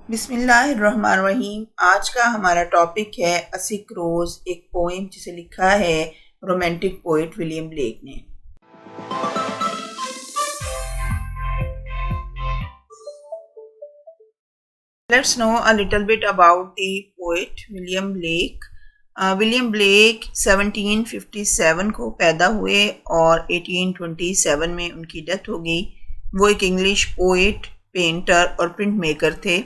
बिस्मिल्लाहिर्रहमानिर्रहीम। आज का हमारा टॉपिक है अ सिक रोज़, एक पोएम जिसे लिखा है रोमांटिक पोइट विलियम ब्लेक ने। Let's no a little bit about the poet William Blake. William Blake 1757 को पैदा हुए और 1827 में उनकी डेथ हो गई। वो एक इंग्लिश पोएट, पेंटर और प्रिंट मेकर थे।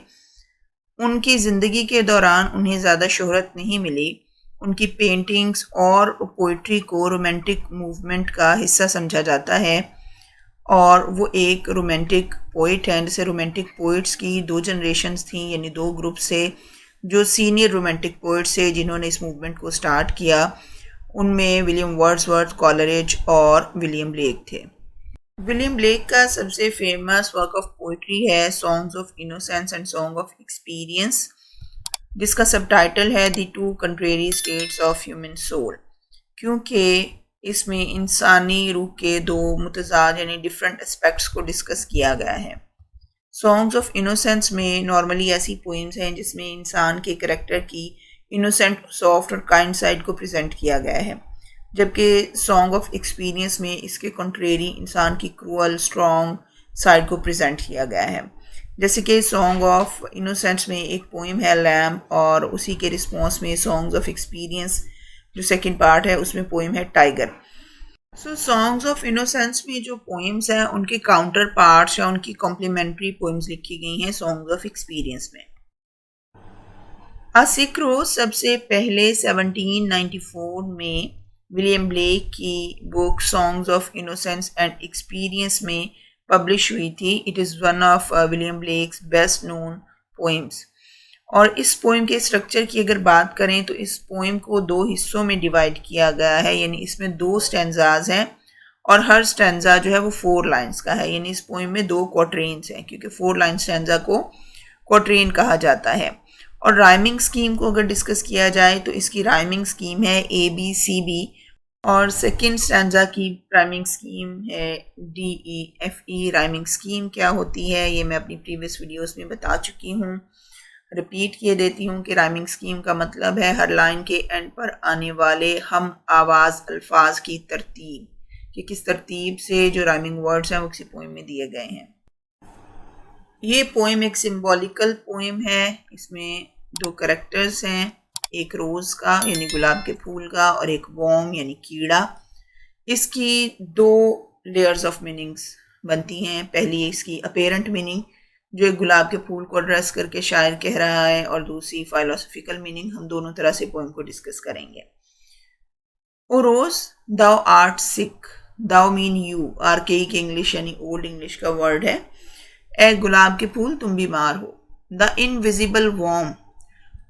उनकी ज़िंदगी के दौरान उन्हें ज़्यादा शोहरत नहीं मिली। उनकी पेंटिंग्स और पोइट्री को रोमांटिक मूवमेंट का हिस्सा समझा जाता है और वो एक रोमांटिक पोइट हैं। जैसे रोमांटिक पोइट्स की दो जनरेशन्स थी, यानी दो ग्रुप से जो सीनियर रोमांटिक पोइट्स थे जिन्होंने इस मूवमेंट को स्टार्ट किया। उनमें विलियम वर्ड्सवर्थ, कॉलरिज और विलियम ब्लेक थे। विलियम ब्लेक का सबसे फेमस वर्क ऑफ पोइट्री है songs of innocence and song of experience, जिसका सबटाइटल है the two contrary states of human soul, क्योंकि इसमें इंसानी रूह के दो मुतज़ाद यानी डिफरेंट एस्पेक्ट्स को डिस्कस किया गया है। सॉन्ग्स ऑफ इनोसेंस में नॉर्मली ऐसी पोइम्स हैं जिसमें इंसान के करैक्टर की इनोसेंट, सॉफ्ट और काइंड साइड को प्रेजेंट किया गया है, जबकि सॉन्ग ऑफ एक्सपीरियंस में इसके कंट्रेरी इंसान की क्रूअल, स्ट्रॉन्ग साइड को प्रेजेंट किया गया है। जैसे कि सॉन्ग ऑफ इनोसेंस में एक पोइम है लैम, और उसी के रिस्पॉन्स में सॉन्ग्स ऑफ एक्सपीरियंस जो सेकंड पार्ट है उसमें पोइम है tiger. So songs of innocence में जो पोइम्स हैं उनके काउंटर पार्ट्स या उनकी कॉम्प्लीमेंट्री पोइम्स लिखी गई हैं सॉन्ग्स ऑफ एक्सपीरियंस में। अ सिक रोज़ सबसे पहले 1794 में विलियम ब्लेक की book songs of innocence and experience में पब्लिश हुई थी। It is one of William Blake's best known poems. और इस पोइम के स्ट्रक्चर की अगर बात करें तो इस पोइम को दो हिस्सों में डिवाइड किया गया है, यानी इसमें दो स्टैंजाज हैं और हर स्टैंजा जो है वो 4 लाइन्स का है। यानी इस पोइम में 2 क्वार्टरेन्स हैं, क्योंकि 4 लाइन स्टैंजा को क्वार्टरेन कहा जाता है। और राइमिंग स्कीम को अगर डिस्कस किया जाए तो इसकी राइमिंग स्कीम है ABCB, और सेकंड स्टैंजा की राइमिंग स्कीम है DEFE। राइमिंग स्कीम क्या होती है ये मैं अपनी प्रीवियस वीडियोस में बता चुकी हूँ, रिपीट किए देती हूँ कि राइमिंग स्कीम का मतलब है हर लाइन के एंड पर आने वाले हम आवाज़ अल्फाज की तरतीब, कि किस तरतीब से जो राइमिंग वर्ड्स हैं वो किसी पोइम में दिए गए हैं। ये पोइम एक सिंबॉलिकल पोइम है। इसमें 2 कैरेक्टर्स हैं, एक रोज़ का यानी गुलाब के फूल का और एक वॉर्म यानी कीड़ा। इसकी 2 लेयर्स ऑफ मीनिंग्स बनती हैं। पहली इसकी अपेरेंट मीनिंग जो एक गुलाब के फूल को एड्रेस करके शायर कह रहा है, और दूसरी फिलोसफिकल मीनिंग। हम दोनों तरह से पोइम को डिस्कस करेंगे। O rose thou art sick, thou mean you, archaic English यानी ओल्ड इंग्लिश का वर्ड है। ए गुलाब के फूल तुम बीमार हो। द इनविजिबल वॉर्म,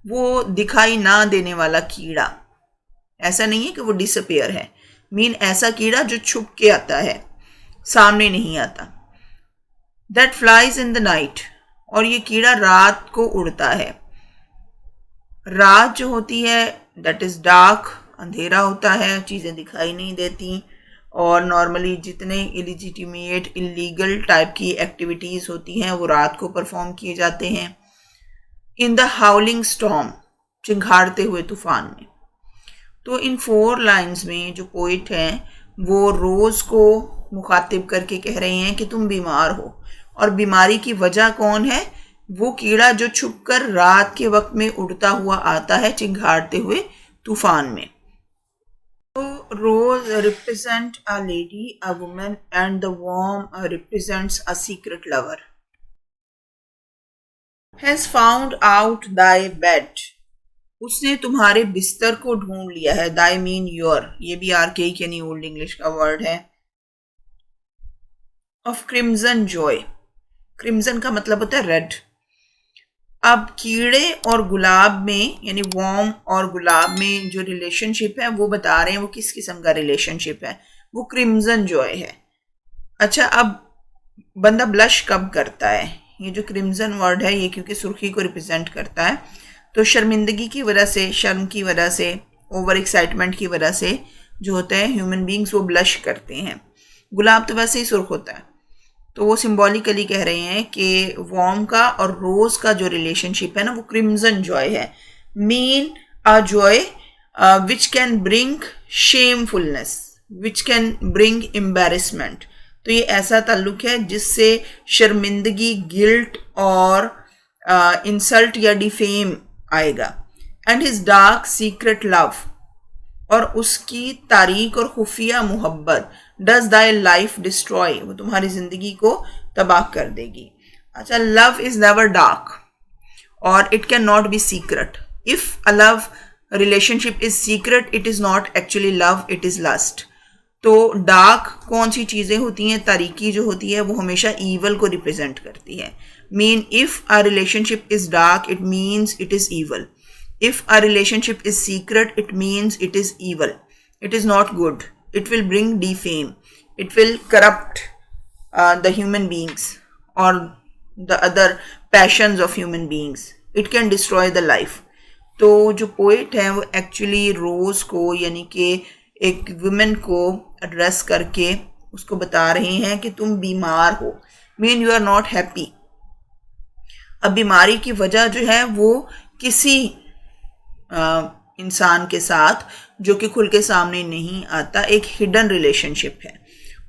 वो दिखाई ना देने वाला कीड़ा। ऐसा नहीं है कि वो डिसअपेयर है, मीन ऐसा कीड़ा जो छुप के आता है, सामने नहीं आता। That flies in the night, और ये कीड़ा रात को उड़ता है। रात जो होती है दैट इज डार्क, अंधेरा होता है, चीज़ें दिखाई नहीं देती, और नॉर्मली जितने इलिजिटिमेट, इलीगल टाइप की एक्टिविटीज़ होती हैं वो रात को परफॉर्म किए जाते हैं। इन द हाउलिंग स्टॉर्म, चिंघाड़ते हुए तूफान में। तो इन 4 लाइन्स में जो पोइट हैं वो रोज़ को मुखातिब करके कह रहे हैं कि तुम बीमार हो, और बीमारी की वजह कौन है? वो कीड़ा जो छुपकर रात के वक्त में उड़ता हुआ आता है चिंघाड़ते हुए तूफान में। तो rose represent a lady, a woman, and the worm represents a secret lover. Has found out thy bed, उसने तुम्हारे बिस्तर को ढूंढ लिया है। दाई मीन योर, ये भी आर्केइक यानी ओल्ड इंग्लिश का वर्ड है। ऑफ क्रिम्जन जॉय, क्रिम्जन का मतलब होता है रेड। अब कीड़े और गुलाब में यानी वॉर्म और गुलाब में जो रिलेशनशिप है वो बता रहे हैं वो किस किस्म का रिलेशनशिप है, वो क्रिम्जन जॉय है। अच्छा, अब बंदा ब्लश कब करता है? ये जो क्रिम्जन वर्ड है ये क्योंकि सुर्खी को रिप्रेजेंट करता है, तो शर्मिंदगी की वजह से, शर्म की वजह से, ओवर एक्साइटमेंट की वजह से जो होता है ह्यूमन बींग्स वो ब्लश करते हैं। गुलाब तो वैसे ही सुर्ख होता है, तो वो सिंबॉलिकली कह रहे हैं कि वॉर्म का और रोज का जो रिलेशनशिप है ना वो क्रिम्जन जॉय है, mean a joy which can bring shamefulness, which can bring embarrassment. तो ये ऐसा ताल्लुक है जिससे शर्मिंदगी, गिल्ट और इंसल्ट या डिफेम आएगा। And his dark secret love, और उसकी तारीक और खुफिया मोहब्बत, डज दाई लाइफ डिस्ट्रॉय, वो तुम्हारी जिंदगी को तबाह कर देगी। अच्छा, लव इज नेवर डार्क और it can not be secret. If a love relationship is secret, it is not actually love, it is lust. तो डार्क कौन सी चीज़ें होती हैं, तारीकी जो होती है वो हमेशा ईवल को रिप्रेजेंट करती है। Mean if a relationship is dark, it means it is evil. If a relationship is secret, it means it is evil. It is not good. It will bring defame. It will corrupt the human beings or the other passions of human beings. It can destroy the life. तो जो poet हैं वो actually रोज को यानी कि एक women को address करके उसको बता रहे हैं कि तुम बीमार हो, mean you are not happy. अब बीमारी की वजह जो है वो किसी इंसान के साथ जो कि खुल के सामने नहीं आता, एक हिडन रिलेशनशिप है।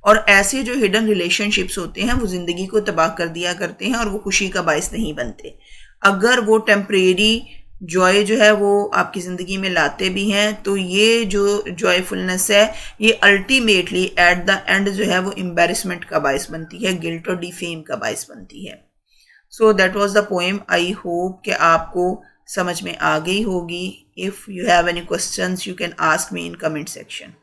और ऐसे जो हिडन रिलेशनशिप्स होते हैं वो ज़िंदगी को तबाह कर दिया करते हैं और वो खुशी का बायस नहीं बनते। अगर वो टेम्परेरी जॉय जो है वो आपकी ज़िंदगी में लाते भी हैं तो ये जो जॉयफुलनेस है ये अल्टीमेटली एट द एंड जो है वो एम्बैरेसमेंट का बायस बनती है, गिल्ट और डिफेम का बायस बनती है। So that was the poem. I hope कि आपको समझ में आ गई होगी। If you have any questions you can ask me in comment section.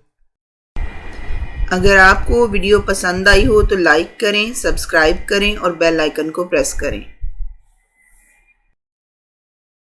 अगर आपको वीडियो पसंद आई हो तो लाइक करें, सब्सक्राइब करें और बेल आइकन को प्रेस करें।